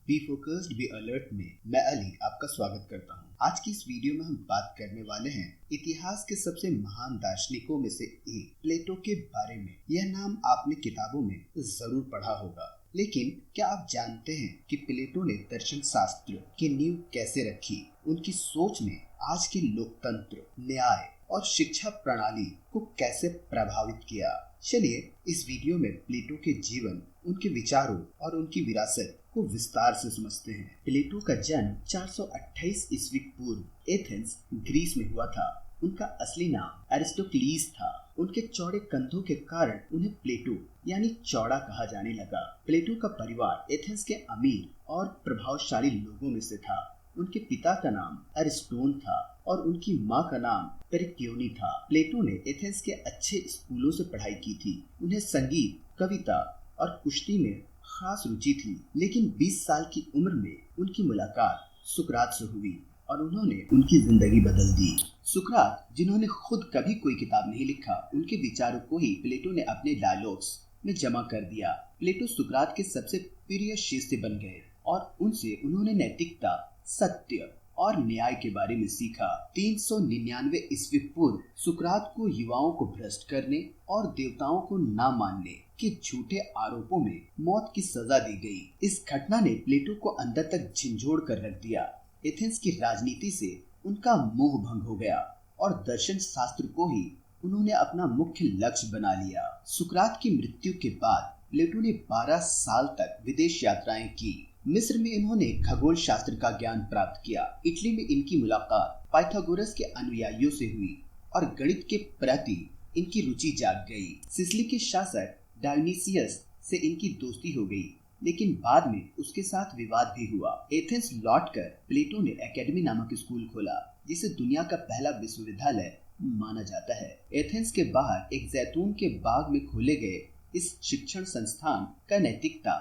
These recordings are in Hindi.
बी फोकस्ड बी अलर्ट में मैं अली आपका स्वागत करता हूँ। आज की इस वीडियो में हम बात करने वाले हैं इतिहास के सबसे महान दार्शनिकों में से एक प्लेटो के बारे में। यह नाम आपने किताबों में जरूर पढ़ा होगा, लेकिन क्या आप जानते हैं कि प्लेटो ने दर्शन शास्त्र की नींव कैसे रखी? उनकी सोच ने आज के लोकतंत्र, न्याय और शिक्षा प्रणाली को कैसे प्रभावित किया? चलिए इस वीडियो में प्लेटो के जीवन, उनके विचारों और उनकी विरासत को विस्तार से समझते हैं। प्लेटो का जन्म 428 ईस्वी पूर्व एथेंस, ग्रीस में हुआ था। उनका असली नाम अरिस्टोक्लीस था। उनके चौड़े कंधों के कारण उन्हें प्लेटो यानी चौड़ा कहा जाने लगा। प्लेटो का परिवार एथेंस के अमीर और प्रभावशाली लोगों में से था। उनके पिता का नाम अरिस्टोन था और उनकी माँ का नाम पेरिक्योनी था। प्लेटो ने एथेंस के अच्छे स्कूलों से पढ़ाई की थी। उन्हें संगीत, कविता और कुश्ती में खास रुचि थी, लेकिन 20 साल की उम्र में उनकी मुलाकात सुकरात से हुई और उन्होंने उनकी जिंदगी बदल दी। सुकरात, जिन्होंने खुद कभी कोई किताब नहीं लिखा, उनके विचारों को ही प्लेटो ने अपने डायलॉग्स में जमा कर दिया। प्लेटो सुकरात के सबसे प्रिय शिष्य बन गए और उनसे उन्होंने नैतिकता, सत्य और न्याय के बारे में सीखा। 399 ईस्वी पूर्व सुकरात को युवाओं को भ्रष्ट करने और देवताओं को न मानने के झूठे आरोपों में मौत की सजा दी गई। इस घटना ने प्लेटो को अंदर तक झंझोड़ कर रख दिया। एथेंस की राजनीति से उनका मोह भंग हो गया और दर्शन शास्त्र को ही उन्होंने अपना मुख्य लक्ष्य बना लिया। सुकरात की मृत्यु के बाद प्लेटो ने 12 साल तक विदेश यात्राएं की। मिस्र में इन्होंने खगोल शास्त्र का ज्ञान प्राप्त किया। इटली में इनकी मुलाकात पाइथागोरस के अनुयायियों से हुई और गणित के प्रति इनकी रुचि जाग गई। सिसिली के शासक डायोनिसियस से इनकी दोस्ती हो गई, लेकिन बाद में उसके साथ विवाद भी हुआ। एथेंस लौटकर प्लेटो ने एकेडमी नामक स्कूल खोला, जिसे दुनिया का पहला विश्वविद्यालय माना जाता है। एथेंस के बाहर एक जैतून के बाग में खोले गए इस शिक्षण संस्थान का नैतिकता,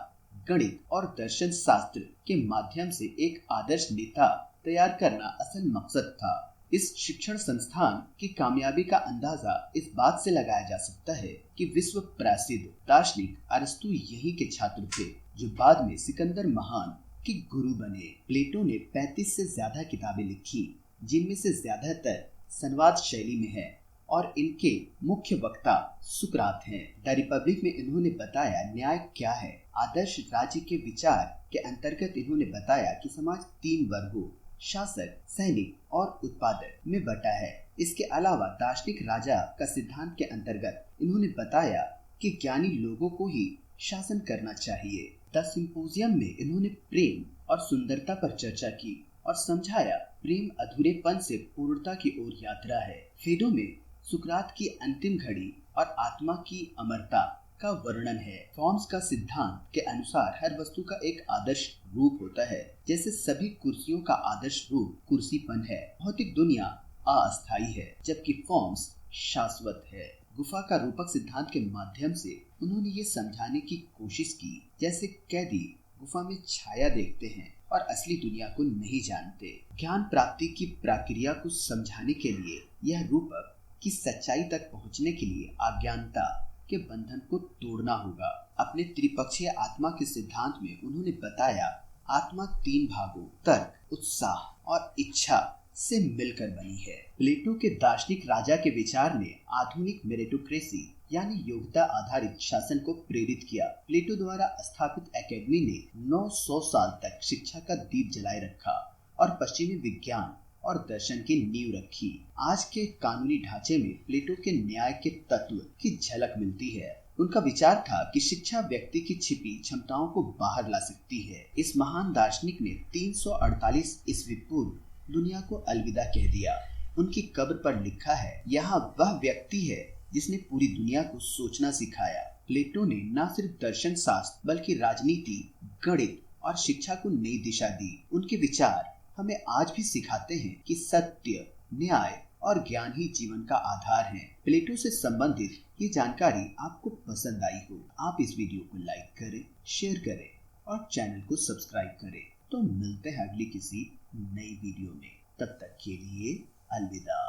गणित और दर्शन शास्त्र के माध्यम से एक आदर्श नेता तैयार करना असल मकसद था। इस शिक्षण संस्थान की कामयाबी का अंदाजा इस बात से लगाया जा सकता है कि विश्व प्रसिद्ध दार्शनिक अरिस्टो यहीं के छात्र थे, जो बाद में सिकंदर महान के गुरु बने। प्लेटो ने 35 से ज्यादा किताबें लिखी, जिनमें से ज्यादातर संवाद शैली में है और इनके मुख्य वक्ता सुकरात हैं। द रिपब्लिक में इन्होंने बताया न्याय क्या है। आदर्श राज्य के विचार के अंतर्गत इन्होंने बताया कि समाज 3 वर्गों, शासक, सैनिक और उत्पादक में बटा है। इसके अलावा दार्शनिक राजा का सिद्धांत के अंतर्गत इन्होंने बताया कि ज्ञानी लोगों को ही शासन करना चाहिए। द सिंपोजियम में इन्होंने प्रेम और सुंदरता पर चर्चा की और समझाया प्रेम अधूरेपन से पूर्णता की ओर यात्रा है। फेडो में सुकरात की अंतिम घड़ी और आत्मा की अमरता का वर्णन है। फॉर्म्स का सिद्धांत के अनुसार हर वस्तु का एक आदर्श रूप होता है। जैसे सभी कुर्सियों का आदर्श रूप कुर्सीपन है। भौतिक दुनिया अस्थायी है, जबकि फॉर्म्स शाश्वत है। गुफा का रूपक सिद्धांत के माध्यम से उन्होंने ये समझाने की कोशिश की जैसे कैदी गुफा में छाया देखते हैं और असली दुनिया को नहीं जानते। ज्ञान प्राप्ति की प्रक्रिया को समझाने के लिए यह रूपक की सच्चाई तक पहुंचने के लिए अज्ञानता के बंधन को तोड़ना होगा। अपने त्रिपक्षीय आत्मा के सिद्धांत में उन्होंने बताया आत्मा 3 भागों, तर्क, उत्साह और इच्छा से मिलकर बनी है। प्लेटो के दार्शनिक राजा के विचार ने आधुनिक मेरिटोक्रेसी यानी योग्यता आधारित शासन को प्रेरित किया। प्लेटो द्वारा स्थापित एकेडमी ने 900 साल तक शिक्षा का दीप जलाए रखा और पश्चिमी विज्ञान और दर्शन की नींव रखी। आज के कानूनी ढांचे में प्लेटो के न्याय के तत्व की झलक मिलती है। उनका विचार था कि शिक्षा व्यक्ति की छिपी क्षमताओं को बाहर ला सकती है। इस महान दार्शनिक ने 348 ईस्वी पूर्व दुनिया को अलविदा कह दिया। उनकी कब्र पर लिखा है, यहाँ वह व्यक्ति है जिसने पूरी दुनिया को सोचना सिखाया। प्लेटो ने न सिर्फ दर्शन शास्त्र बल्कि राजनीति, गणित और शिक्षा को नई दिशा दी। उनके विचार हमें आज भी सिखाते हैं कि सत्य, न्याय और ज्ञान ही जीवन का आधार है। प्लेटो से संबंधित ये जानकारी आपको पसंद आई हो, आप इस वीडियो को लाइक करें, शेयर करें और चैनल को सब्सक्राइब करें। तो मिलते हैं अगली किसी नई वीडियो में। तब तक के लिए अलविदा।